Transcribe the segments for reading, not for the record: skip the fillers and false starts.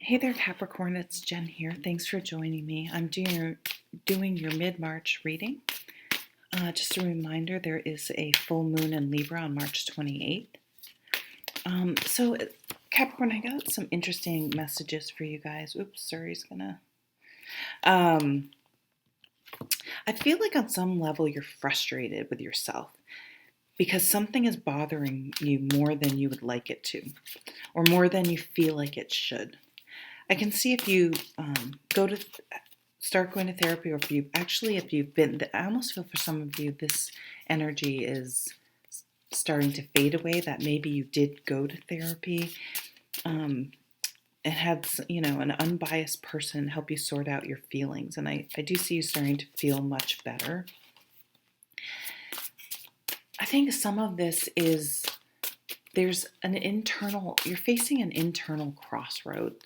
Hey there, Capricorn. It's Jen here. Thanks for joining me. I'm doing your mid-March reading. Just a reminder, there is a full moon in Libra on March 28th. Capricorn, I got some interesting messages for you guys. Oops, Suri's gonna. Um, I feel like on some level you're frustrated with yourself because something is bothering you more than you would like it to, or more than you feel like it should. I can see if you start going to therapy, or if you've been, I almost feel for some of you this energy is starting to fade away, that maybe you did go to therapy and had, an unbiased person help you sort out your feelings. And I do see you starting to feel much better. I think some of this is you're facing an internal crossroads.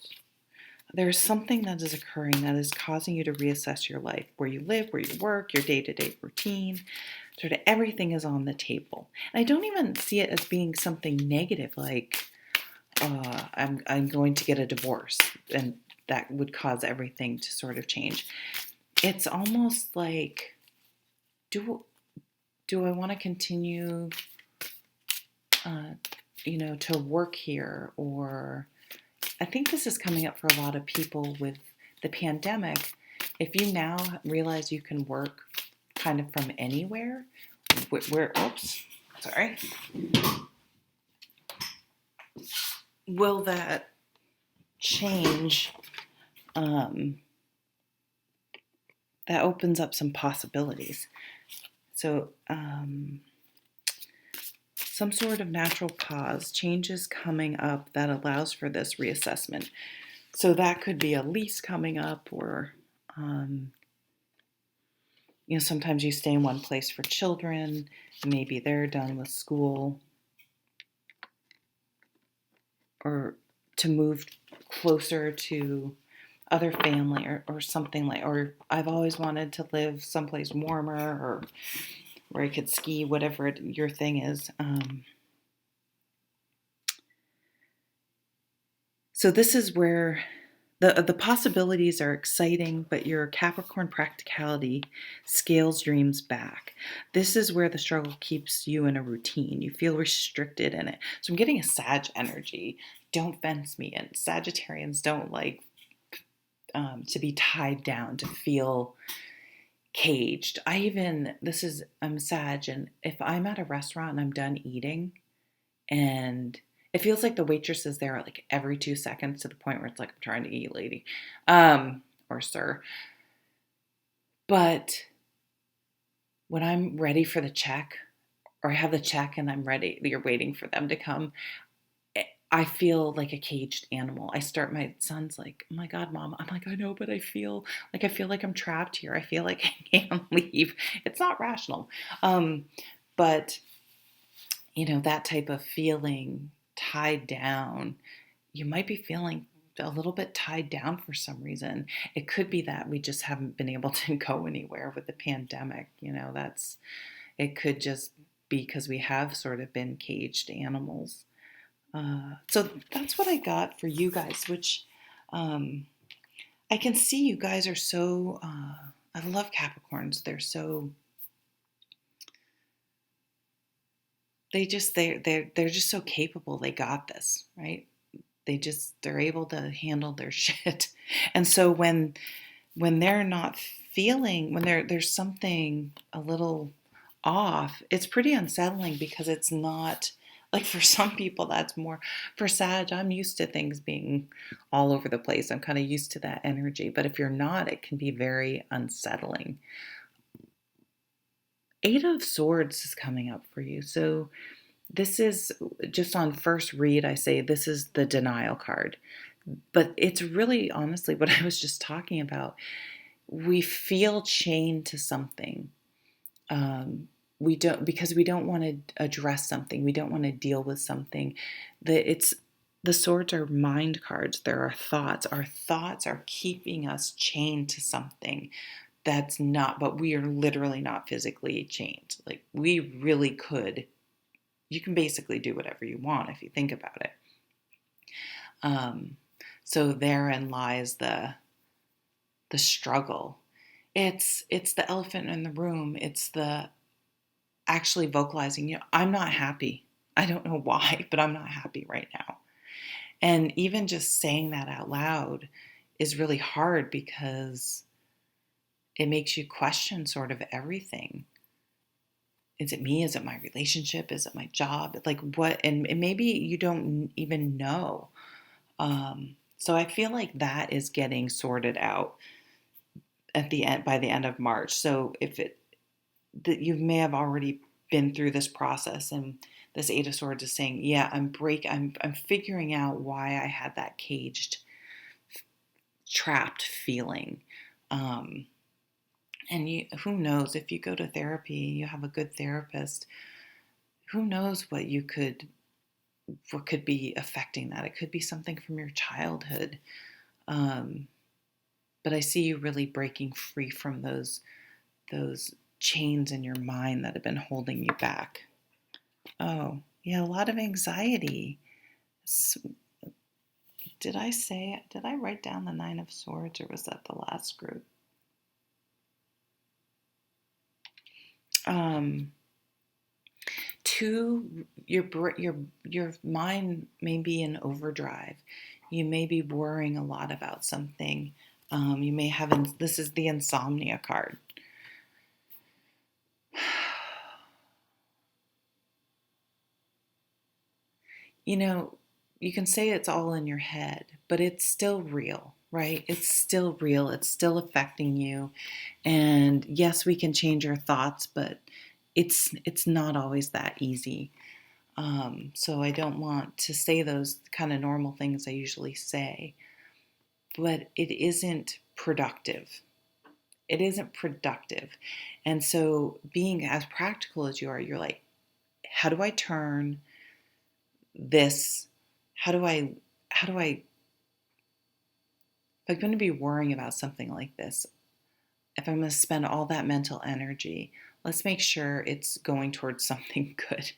There's something that is occurring that is causing you to reassess your life, where you live, where you work, your day-to-day routine. Sort of everything is on the table. And I don't even see it as being something negative, like I'm going to get a divorce, and that would cause everything to sort of change. It's almost like, do I want to continue, to work here, or I think this is coming up for a lot of people with the pandemic. If you now realize you can work kind of from anywhere, will that change? That opens up some possibilities. So, some sort of natural pause, changes coming up that allows for this reassessment. So that could be a lease coming up, or, sometimes you stay in one place for children, maybe they're done with school, or to move closer to other family, or something like, or I've always wanted to live someplace warmer, or where I could ski, whatever your thing is. So this is where the possibilities are exciting, but your Capricorn practicality scales dreams back. This is where the struggle keeps you in a routine. You feel restricted in it. So I'm getting a Sag energy. Don't fence me in. Sagittarians don't like to be tied down, to feel caged. I'm Sag, and if I'm at a restaurant and I'm done eating, and it feels like the waitress is there like every 2 seconds, to the point where it's like, I'm trying to eat, lady, or sir. But when I'm ready for the check, or I have the check and I'm ready, you're waiting for them to come, I feel like a caged animal. My son's like, oh my God, Mom. I'm like, I know, but I feel like I'm trapped here. I feel like I can't leave. It's not rational. But that type of feeling, tied down, you might be feeling a little bit tied down for some reason. It could be that we just haven't been able to go anywhere with the pandemic. It could just be because we have sort of been caged animals. So that's what I got for you guys, which I can see you guys are so, I love Capricorns. They're so, they're just so capable. They got this, right? They're able to handle their shit. And so when they're not feeling, when there's something a little off, it's pretty unsettling, because it's not like, for some people that's more, for Sag, I'm used to things being all over the place. I'm kind of used to that energy. But if you're not, it can be very unsettling. 8 of Swords is coming up for you. So this is just on first read, I say this is the denial card. But it's really honestly what I was just talking about. We feel chained to something. Because we don't want to address something. We don't want to deal with something. The swords are mind cards. There are thoughts. Our thoughts are keeping us chained to something that's not, but we are literally not physically chained. Like, we really could. You can basically do whatever you want if you think about it. So therein lies the struggle. It's the elephant in the room. It's the actually vocalizing, I'm not happy. I don't know why, but I'm not happy right now. And even just saying that out loud is really hard because it makes you question sort of everything. Is it me? Is it my relationship? Is it my job? Like what? And maybe you don't even know. So I feel like that is getting sorted out at the end by the end of March. So if it that you may have already been through this process, and this Eight of Swords is saying, yeah, I'm figuring out why I had that caged, trapped feeling. Um, and who knows, if you go to therapy, you have a good therapist, who knows what could be affecting that. It could be something from your childhood. Um, but I see you really breaking free from those chains in your mind that have been holding you back. Oh, yeah, a lot of anxiety. Did I write down the Nine of Swords, or was that the last group? Um, Two, your mind may be in overdrive. You may be worrying a lot about something. You may have, this is the insomnia card. You know, you can say it's all in your head, but it's still real, right? It's still real. It's still affecting you. And yes, we can change our thoughts, but it's not always that easy. So I don't want to say those kind of normal things I usually say, but it isn't productive. It isn't productive. And so being as practical as you are, you're like, how do I turn this? How do I, if I'm going to be worrying about something like this, if I'm going to spend all that mental energy, let's make sure it's going towards something good.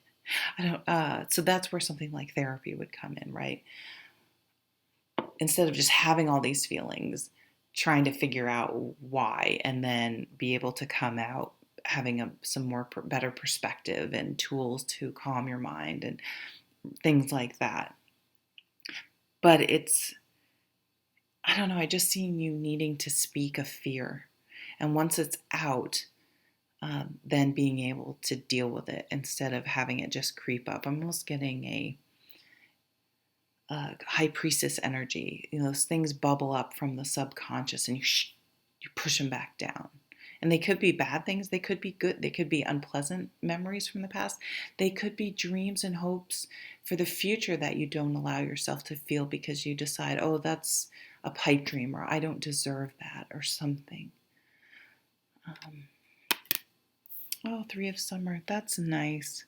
I don't. So that's where something like therapy would come in, right? Instead of just having all these feelings, trying to figure out why, and then be able to come out having some more better perspective and tools to calm your mind and things like that. But I don't know, I just seen you needing to speak of fear. And once it's out, then being able to deal with it instead of having it just creep up. I'm almost getting a high priestess energy. Those things bubble up from the subconscious, and you push them back down. And they could be bad things. They could be good. They could be unpleasant memories from the past. They could be dreams and hopes for the future that you don't allow yourself to feel because you decide, oh, that's a pipe dream, or I don't deserve that, or something. Three of Summer. That's nice.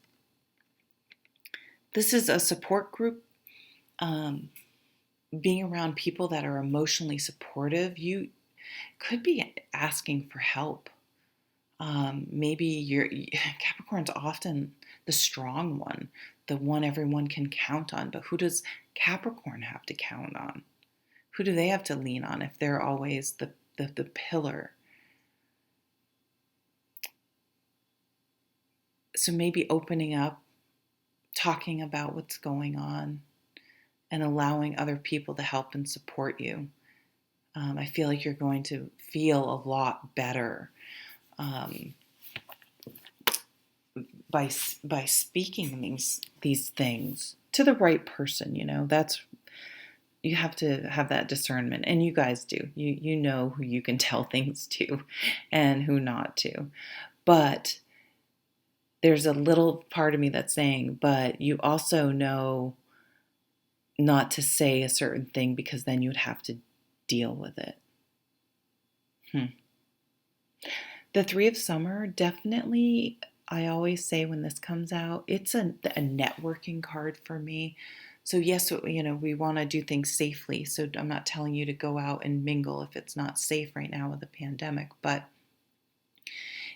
This is a support group. Being around people that are emotionally supportive, you could be asking for help. Maybe Capricorn's often the strong one, the one everyone can count on. But who does Capricorn have to count on? Who do they have to lean on if they're always the pillar? So maybe opening up, talking about what's going on, and allowing other people to help and support you. I feel like you're going to feel a lot better by speaking these things to the right person. That's, you have to have that discernment, and you guys do. You know who you can tell things to and who not to. But there's a little part of me that's saying, but you also know not to say a certain thing because then you'd have to deal with it. The Three of Summer, definitely, I always say when this comes out, it's a networking card for me. So yes, we want to do things safely. So I'm not telling you to go out and mingle if it's not safe right now with the pandemic. But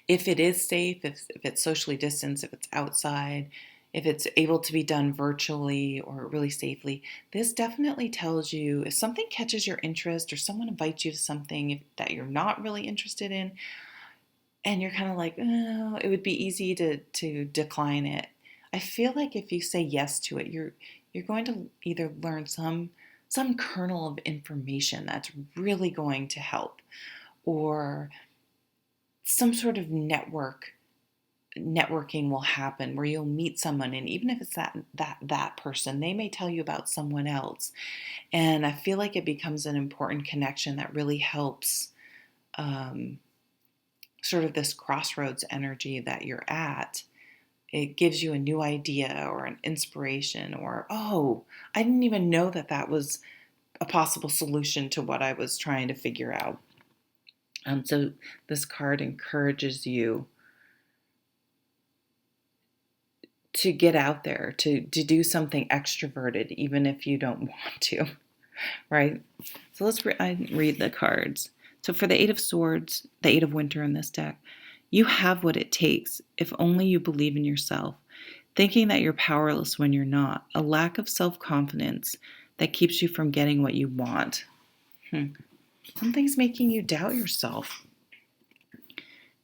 if it is safe, if it's socially distanced, if it's outside, if it's able to be done virtually or really safely, this definitely tells you if something catches your interest or someone invites you to something that you're not really interested in, and you're kind of like, oh, it would be easy to decline it. I feel like if you say yes to it, you're going to either learn some kernel of information that's really going to help, or some sort of networking will happen where you'll meet someone, and even if it's that person, they may tell you about someone else, and I feel like it becomes an important connection that really helps, um, sort of this crossroads energy that you're at. It gives you a new idea or an inspiration, or, oh, I didn't even know that was a possible solution to what I was trying to figure out. So this card encourages you to get out there, to do something extroverted, even if you don't want to, right? So I read the cards. So for the Eight of Swords, the Eight of Winter in this deck, you have what it takes if only you believe in yourself. Thinking that you're powerless when you're not. A lack of self-confidence that keeps you from getting what you want. Something's making you doubt yourself.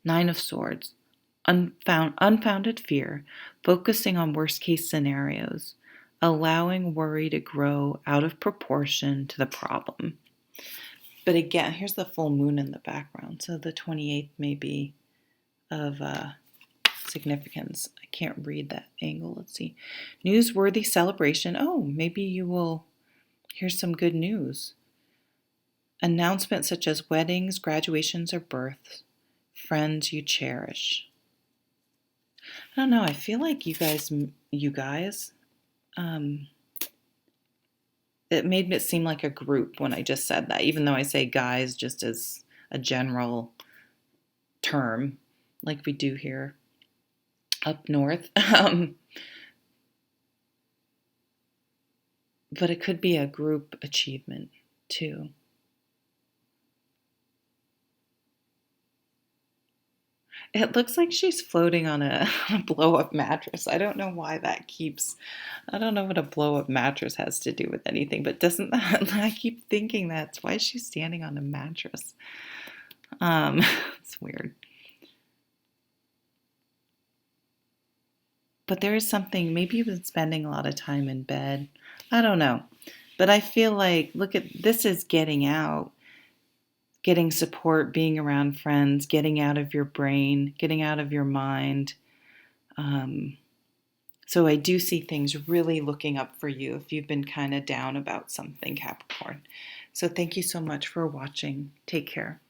Nine of Swords. Unfounded fear, focusing on worst case scenarios, allowing worry to grow out of proportion to the problem. But again, here's the full moon in the background, so the 28th may be of significance. I can't read that angle. Let's see. Newsworthy celebration. Oh, maybe you will hear some good news. Announcements such as weddings, graduations, or births. Friends you cherish. I don't know. I feel like you guys, it made it seem like a group when I just said that, even though I say guys just as a general term, like we do here up north. But it could be a group achievement too. It looks like she's floating on a blow-up mattress. I don't know why I don't know what a blow-up mattress has to do with anything, but doesn't that, I keep thinking that's why she's standing on a mattress. It's weird. But there is something, maybe you've been spending a lot of time in bed. I don't know. But I feel like, look at this is getting out, getting support, being around friends, getting out of your brain, getting out of your mind. So I do see things really looking up for you if you've been kind of down about something, Capricorn. So thank you so much for watching. Take care.